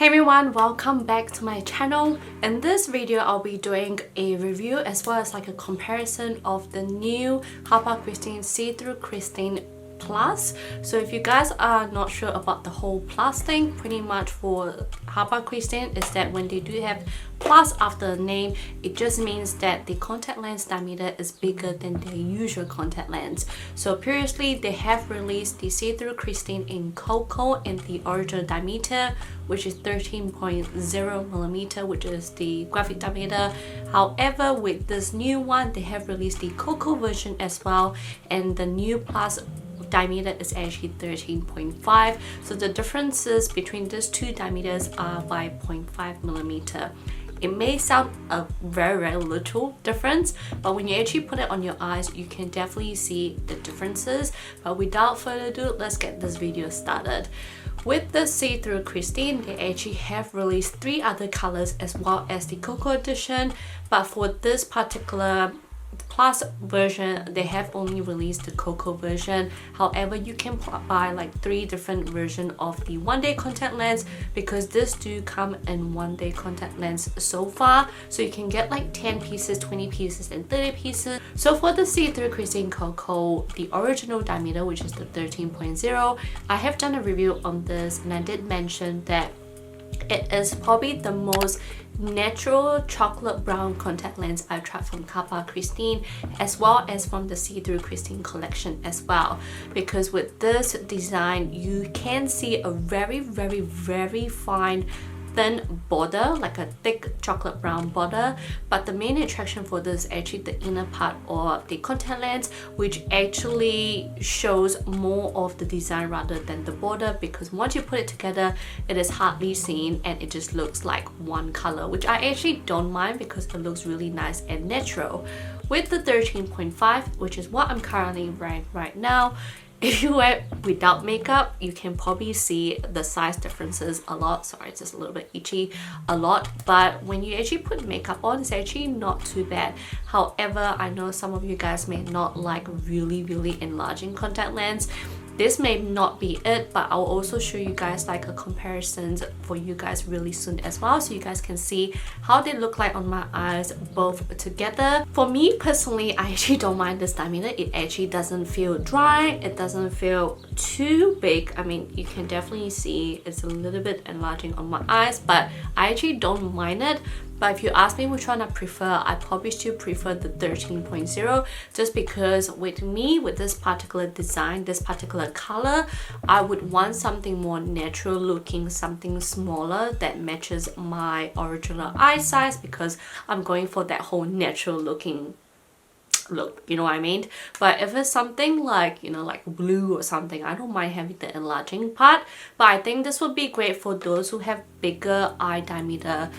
Hey everyone, welcome back to my channel. In this video, I'll be doing a review as well as like a comparison of the new Hapa Kristin See-Through Kristin Plus. So if you guys are not sure about the whole plus thing, pretty much for Hapa Kristin is that when they do have plus after the name, it just means that the contact lens diameter is bigger than their usual contact lens. So previously they have released the See-Through Kristin in Cocoa and the original diameter, which is 13.0mm, which is the graphic diameter. However, with this new one, they have released the Cocoa version as well, and the new plus diameter is actually 13.5. So the differences between these two diameters are by 0.5mm. It may sound a very little difference, but when you actually put it on your eyes, you can definitely see the differences. But without further ado, let's get this video started. With the See-Through Kristin, they actually have released 3 other colors as well as the Cocoa edition, but for this particular plus version, they have only released the Cocoa version. However, you can buy like 3 different versions of the one-day contact lens, because this do come in one-day contact lens so far. So you can get like 10 pieces, 20 pieces and 30 pieces. So for the See-Through Kristin Cocoa, the original diameter, which is the 13.0, I have done a review on this and I did mention that it is probably the most natural chocolate brown contact lens I've tried from Hapa Kristin, as well as from the See-Through Kristin collection as well, because with this design you can see a very fine thin border, like a thick chocolate brown border. But the main attraction for this is actually the inner part of the contact lens, which actually shows more of the design rather than the border, because once you put it together it is hardly seen and it just looks like one color, which I actually don't mind because it looks really nice and natural. With the 13.5, which is what I'm currently wearing right now, if you wear it without makeup, you can probably see the size differences a lot. Sorry, it's just a little bit itchy, a lot. But when you actually put makeup on, it's actually not too bad. However, I know some of you guys may not like really enlarging contact lens. This may not be it, but I'll also show you guys like a comparison for you guys really soon as well, so you guys can see how they look like on my eyes both together. For me personally, I actually don't mind this diameter. It actually doesn't feel dry, it doesn't feel too big. I mean, you can definitely see it's a little bit enlarging on my eyes, but I actually don't mind it. But if you ask me which one I prefer, I probably still prefer the 13.0, just because with me, with this particular design, this particular color, I would want something more natural looking, something smaller that matches my original eye size, because I'm going for that whole natural looking look, you know what I mean? But if it's something like, you know, like blue or something, I don't mind having the enlarging part. But I think this would be great for those who have bigger eye diameter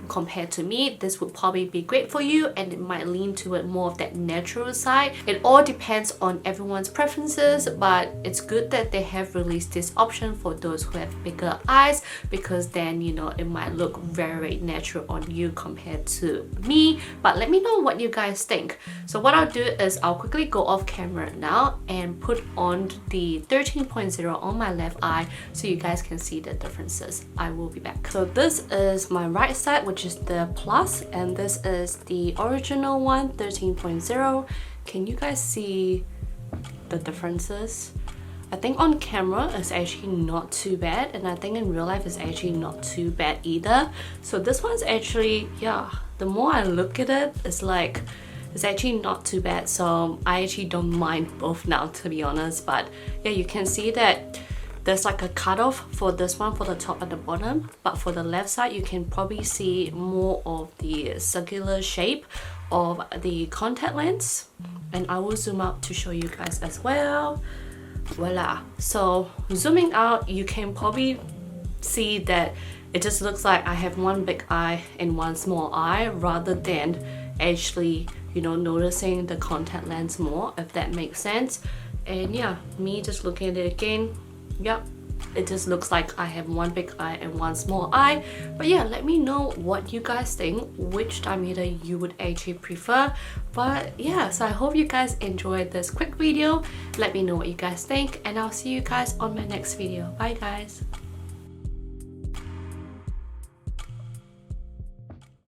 compared to me. This would probably be great for you, and it might lean toward more of that natural side. It all depends on everyone's preferences, but it's good that they have released this option for those who have bigger eyes, because then, you know, it might look very natural on you compared to me. But let me know what you guys think. So what I'll do is I'll quickly go off camera now and put on the 13.0 on my left eye so you guys can see the differences. I will be back. So this is my right side, which is the plus, and this is the original one, 13.0. Can you guys see the differences? I think on camera it's actually not too bad, and I think in real life it's actually not too bad either. So this one's actually, yeah, the more I look at it, it's like it's actually not too bad. So I actually don't mind both now, to be honest. But yeah, you can see that there's like a cutoff for this one for the top and the bottom, but for the left side you can probably see more of the circular shape of the contact lens, and I will zoom out to show you guys as well. Voila. So zooming out, you can probably see that it just looks like I have one big eye and one small eye, rather than actually, you know, noticing the contact lens more, if that makes sense. And yeah, me just looking at it again, yep, it just looks like I have one big eye and one small eye. But yeah, let me know what you guys think, which diameter you would actually prefer. But yeah, so I hope you guys enjoyed this quick video. Let me know what you guys think, and I'll see you guys on my next video. Bye guys.